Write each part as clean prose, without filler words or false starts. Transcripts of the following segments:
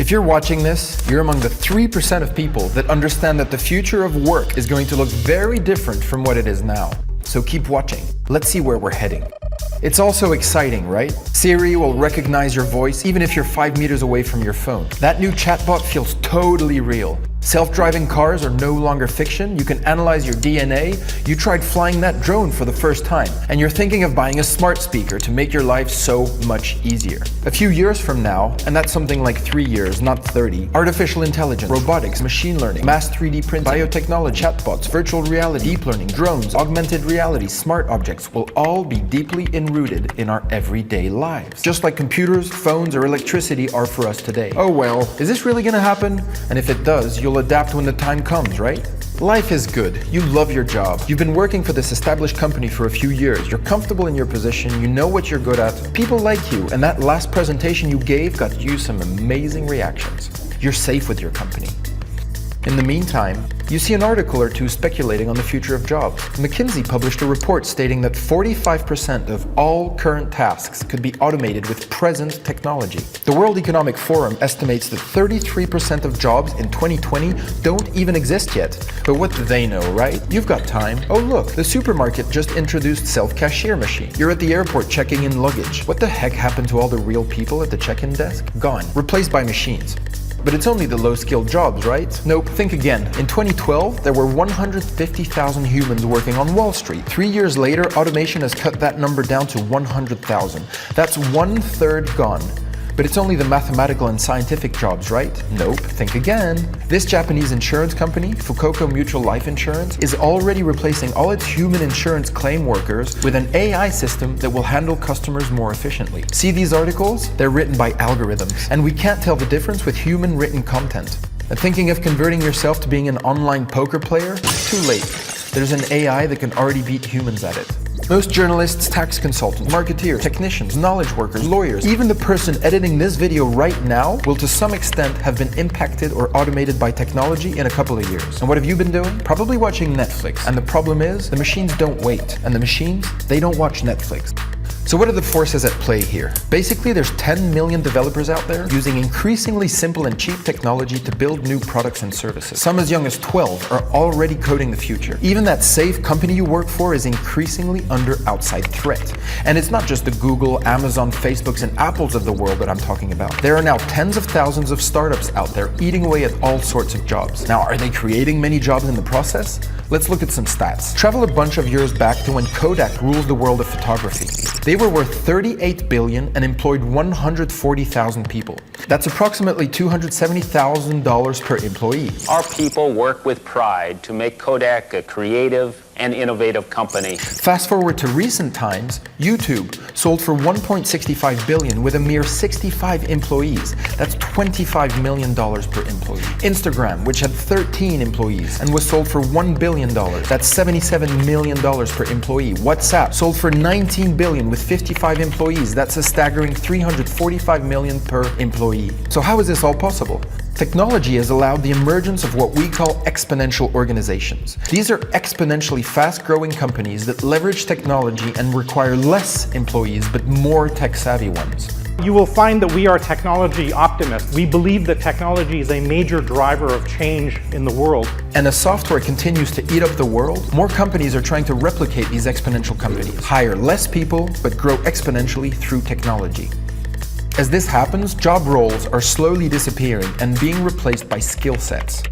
If you're watching this, you're among the 3% of people that understand that the future of work is going to look very different from what it is now. So keep watching. Let's see where we're heading. It's also exciting, right? Siri will recognize your voice even if you're 5 meters away from your phone. That new chatbot feels totally real. Self-driving cars are no longer fiction. You can analyze your DNA. You tried flying that drone for the first time, and you're thinking of buying a smart speaker to make your life so much easier. A few years from now, and that's something like 3 years, not 30, artificial intelligence, robotics, machine learning, mass 3D printing, biotechnology, chatbots, virtual reality, deep learning, drones, augmented reality, smart objects will all be deeply enrooted in our everyday lives. Just like computers, phones, or electricity are for us today. Oh well, is this really gonna happen? And if it does, you'll adapt when the time comes, right? Life is good. You love your job. You've been working for this established company for a few years. You're comfortable in your position. You know what you're good at. People like you, and that last presentation you gave got you some amazing reactions. You're safe with your company. In the meantime, you see an article or two speculating on the future of jobs. McKinsey published a report stating that 45% of all current tasks could be automated with present technology. The World Economic Forum estimates that 33% of jobs in 2020 don't even exist yet. But what do they know, right? You've got time. Oh look, the supermarket just introduced self-cashier machine. You're at the airport checking in luggage. What the heck happened to all the real people at the check-in desk? Gone. Replaced by machines. But it's only the low-skilled jobs, right? Nope, think again. In 2012, there were 150,000 humans working on Wall Street. 3 years later, automation has cut that number down to 100,000. That's 1/3 gone. But it's only the mathematical and scientific jobs, right? Nope, think again. This Japanese insurance company, Fukoku Mutual Life Insurance, is already replacing all its human insurance claim workers with an AI system that will handle customers more efficiently. See these articles? They're written by algorithms, and we can't tell the difference with human written content. And thinking of converting yourself to being an online poker player? Too late. There's an AI that can already beat humans at it. Most journalists, tax consultants, marketeers, technicians, knowledge workers, lawyers, even the person editing this video right now will to some extent have been impacted or automated by technology in a couple of years. And what have you been doing? Probably watching Netflix. And the problem is, the machines don't wait. And the machines, they don't watch Netflix. So what are the forces at play here? Basically, there's 10 million developers out there using increasingly simple and cheap technology to build new products and services. Some as young as 12 are already coding the future. Even that safe company you work for is increasingly under outside threat. And it's not just the Google, Amazon, Facebooks, and Apples of the world that I'm talking about. There are now tens of thousands of startups out there eating away at all sorts of jobs. Now, are they creating many jobs in the process? Let's look at some stats. Travel a bunch of years back to when Kodak ruled the world of photography. They were worth $38 billion and employed 140,000 people. That's approximately $270,000 per employee. Our people work with pride to make Kodak a creative and innovative company. Fast forward to recent times, YouTube sold for $1.65 billion with a mere 65 employees. That's $25 million per employee. Instagram, which had 13 employees and was sold for $1 billion. That's $77 million per employee. WhatsApp sold for $19 billion with 55 employees. That's a staggering $345 million per employee. So how is this all possible? Technology has allowed the emergence of what we call exponential organizations. These are exponentially fast-growing companies that leverage technology and require less employees but more tech-savvy ones. You will find that we are technology optimists. We believe that technology is a major driver of change in the world. And as software continues to eat up the world, more companies are trying to replicate these exponential companies. Hire less people, but grow exponentially through technology. As this happens, job roles are slowly disappearing and being replaced by skill sets.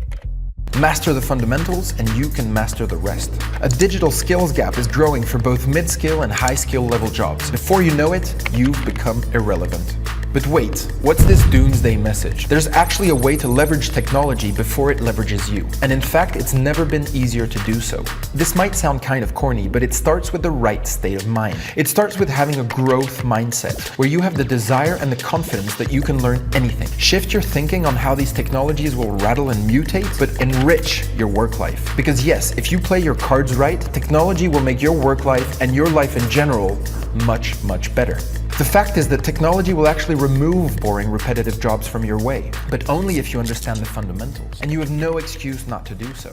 Master the fundamentals and you can master the rest. A digital skills gap is growing for both mid-skill and high-skill level jobs. Before you know it, you've become irrelevant. But wait, what's this doomsday message? There's actually a way to leverage technology before it leverages you. And in fact, it's never been easier to do so. This might sound kind of corny, but it starts with the right state of mind. It starts with having a growth mindset, where you have the desire and the confidence that you can learn anything. Shift your thinking on how these technologies will rattle and mutate, but enrich your work life. Because yes, if you play your cards right, technology will make your work life and your life in general much, much better. The fact is that technology will actually remove boring, repetitive jobs from your way, but only if you understand the fundamentals, and you have no excuse not to do so.